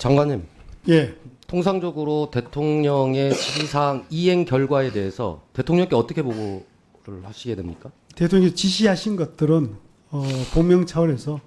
장관님, 예, 통상적으로 대통령의 지시사항 이행 결과에 대해서 대통령께 어떻게 보고를 하시게 됩니까? 대통령이 지시하신 것들은 본명 차원에서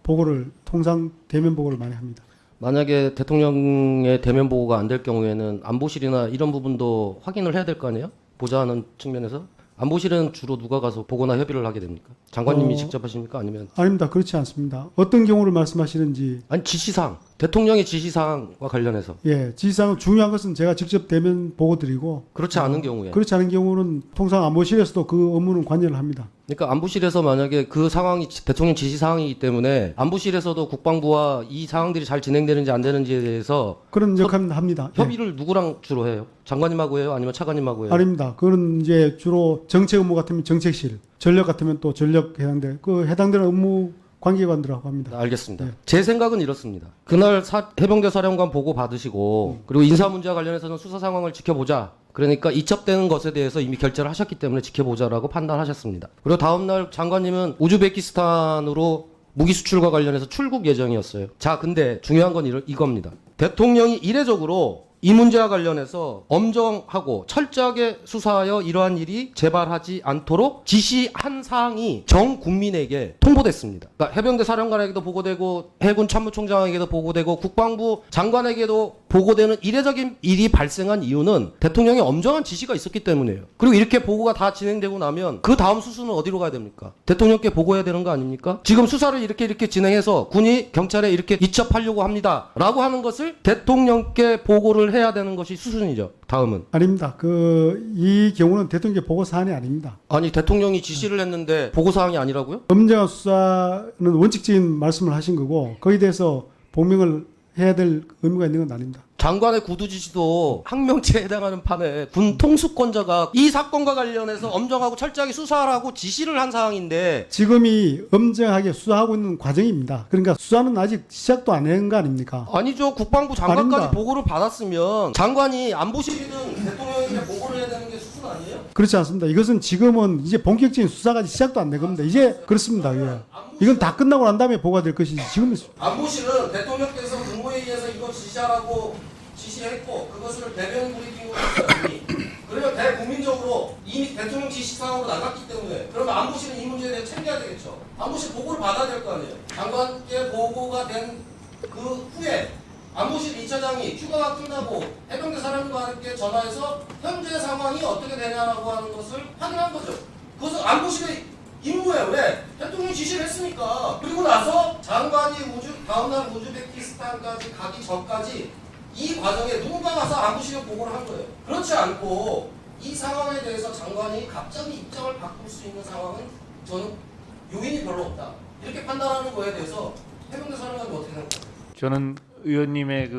보고를 통상 대면 보고를 많이 합니다. 만약에 대통령의 대면 보고가 안 될 경우에는 안보실이나 이런 부분도 확인을 해야 될 거 아니에요? 보좌하는 측면에서? 안보실은 주로 누가 가서 보고나 협의를 하게 됩니까? 장관님이 직접 하십니까? 아니면? 아닙니다. 그렇지 않습니다. 어떤 경우를 말씀하시는지. 아니, 지시사항. 대통령의 지시사항과 관련해서. 예, 지시사항 중요한 것은 제가 직접 대면 보고 드리고. 그렇지 않은 경우에. 그렇지 않은 경우는 통상 안보실에서도 그 업무는 관여를 합니다. 그러니까 안보실에서 만약에 그 상황이 대통령 지시사항이기 때문에 안보실에서도 국방부와 이 상황들이 잘 진행되는지 안 되는지에 대해서 그런 역할을 합니다. 협의를 누구랑 주로 해요? 장관님하고 해요? 아니면 차관님하고 해요? 아닙니다. 그건 이제 주로 정책 업무 같으면 정책실, 전력 같으면 또 전력 해당되는 그 해당되는 업무 관계관들하고 합니다. 알겠습니다. 네. 제 생각은 이렇습니다. 그날 해병대 사령관 보고 받으시고 그리고 인사 문제와 관련해서는 수사 상황을 지켜보자. 그러니까 이첩되는 것에 대해서 이미 결재를 하셨기 때문에 지켜보자라고 판단하셨습니다. 그리고 다음날 장관님은 우즈베키스탄으로 무기 수출과 관련해서 출국 예정이었어요. 자, 근데 중요한 건 이겁니다. 대통령이 이례적으로 이 문제와 관련해서 엄정하고 철저하게 수사하여 이러한 일이 재발하지 않도록 지시한 사항이 전 국민에게 통보됐습니다. 그러니까 해병대 사령관에게도 보고되고 해군 참모총장에게도 보고되고 국방부 장관에게도 보고되는 이례적인 일이 발생한 이유는 대통령의 엄정한 지시가 있었기 때문이에요. 그리고 이렇게 보고가 다 진행되고 나면 그 다음 수순은 어디로 가야 됩니까? 대통령께 보고해야 되는 거 아닙니까? 지금 수사를 이렇게 진행해서 군이 경찰에 이렇게 이첩하려고 합니다. 라고 하는 것을 대통령께 보고를 해야 되는 것이 수순이죠. 다음은. 아닙니다. 이 경우는 대통령께 보고 사안이 아닙니다. 아니, 대통령이 지시를 했는데 보고사항이 아니라고요? 엄정한 수사는 원칙적인 말씀을 하신 거고 거기에 대해서 봉명을 해야 될 의무가 있는 건 아닙니다. 장관의 구두 지시도 항명체에 해당하는 판에 군 통수권자가 이 사건과 관련해서 엄정하고 철저하게 수사하라고 지시를 한 사항인데 지금이 엄정하게 수사하고 있는 과정입니다. 그러니까 수사는 아직 시작도 안 한 거 아닙니까? 아니죠. 국방부 장관까지 아닙니다. 보고를 받았으면 장관이 안보실이든 대통령에게 보고를 해야 되는 게 수순 아니에요? 그렇지 않습니다. 이것은 지금은 이제 본격적인 수사가 시작도 안 된 겁니다. 이제 그렇습니다. 예. 이건 다 끝나고 난 다음에 보고가 될 것이지 지금은 안보실은 대통령께서 국무회의에서 이거 지시하라고 지시했고 그것을 대변 브리핑으로 했더니 그러면 대국민적으로 이미 대통령 지시사항으로 나갔기 때문에 그러면 안보실은 이 문제에 대해 챙겨야 되겠죠. 안보실 보고를 받아야 될 거 아니에요. 장관께 보고가 된 그 후에 안보실 2차장이 휴가가 끝나고 해병대 사령관께 전화해서 현재 상황이 어떻게 되냐라고 하는 것을 확인한 거죠. 그것은 안보실의 임무예요. 왜? 대통령이 지시를 했으니까. 그리고 나서 장관이 다음날 우즈베키스탄까지 가기 전까지 이 과정에 누군가 가서 안보실에 보고를 한 거예요. 그렇지 않고 이 상황에 대해서 장관이 갑자기 입장을 바꿀 수 있는 상황은 저는 요인이 별로 없다. 이렇게 판단하는 거에 대해서 해병대 사령관이 어떻게 생각해요? 저는 의원님의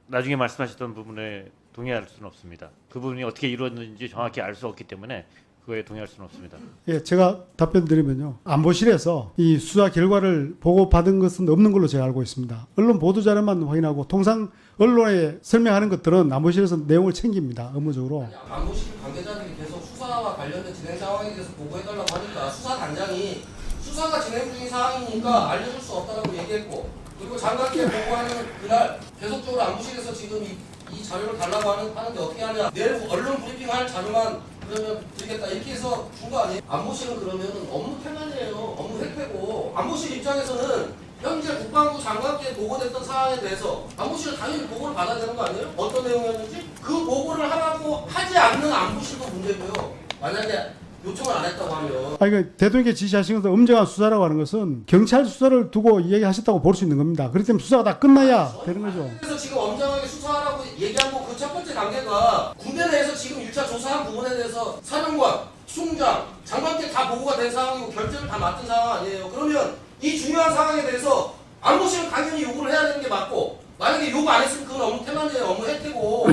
나중에 말씀하셨던 부분에 동의할 수는 없습니다. 그 부분이 어떻게 이루어졌는지 정확히 알 수 없기 때문에 그거에 동의할 수는 없습니다. 예, 제가 답변 드리면요. 안보실에서 이 수사 결과를 보고받은 것은 없는 걸로 제가 알고 있습니다. 언론 보도 자료만 확인하고 통상 언론에 설명하는 것들은 안보실에서 내용을 챙깁니다. 업무적으로. 안보실 관계자들이 계속 수사와 관련된 진행 상황에 대해서 보고해달라고 하니까 수사단장이 수사가 진행 중인 상황이니까 알려줄 수 없다고 얘기했고 그리고 장관께 보고하는 그날 계속적으로 안보실에서 지금 이 자료를 달라고 하는데 어떻게 하냐 내일 언론 브리핑할 자료만 그러면 드리겠다 이렇게 해서 준 거 아니에요? 안보실은 그러면 업무 태만이에요. 업무 획회고 안보실 입장에서는 현재 국방부 장관께 보고됐던 사안에 대해서 안보실은 당연히 보고를 받아야 되는 거 아니에요? 어떤 내용이었는지 그 보고를 하라고 하지 않는 안보실도 문제고요. 만약에 요청을 안 했다고 하면 그러니까 대통령께 지시하신 것은 엄정한 수사라고 하는 것은 경찰 수사를 두고 이야기하셨다고 볼 수 있는 겁니다. 그렇기 때문에 수사가 다 끝나야 되는 거죠. 그래서 지금 엄정하게 수사하라고 얘기한 거 그 첫 번째 단계가 군대 내에서 지금 1차 조사한 부분에 대해서 사령관, 총장, 장관께 다 보고가 된 상황이고 결재를 다 맡은 상황 아니에요. 그러면 이 중요한 상황에 대해서 안보실은 당연히 요구를 해야 되는 게 맞고 만약에 요구 안 했으면 그건 업무 태만이에요. 업무 혜택고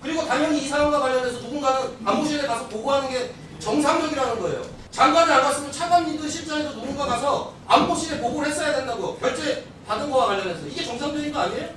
그리고 당연히 이 상황과 관련해서 누군가는 안보실에 가서 보고하는 게 정상적이라는 거예요. 장관이 안 갔으면 차관님도 실장님도 누군가 가서 안보실에 보고를 했어야 된다고 결재 받은 거와 관련해서 이게 정상적인 거 아니에요?